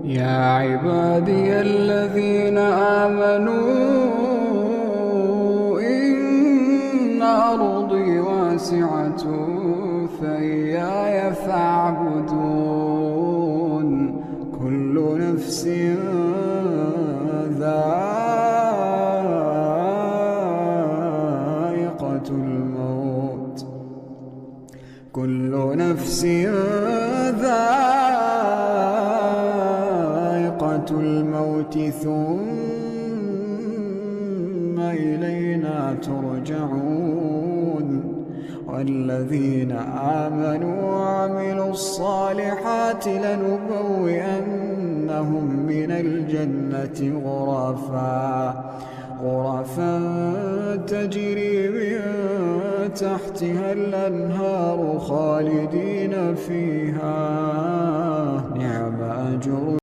يا عبادي الذين آمنوا إن أرضي واسعة فإياي فاعبدون كل نفس ذائقة الموت كل نفس ذائقة الموت ثم إلينا ترجعون والذين آمنوا وعملوا الصالحات لنبوئنهم من الجنة غرفا تجري من تحتها الأنهار خالدين فيها نعم أجر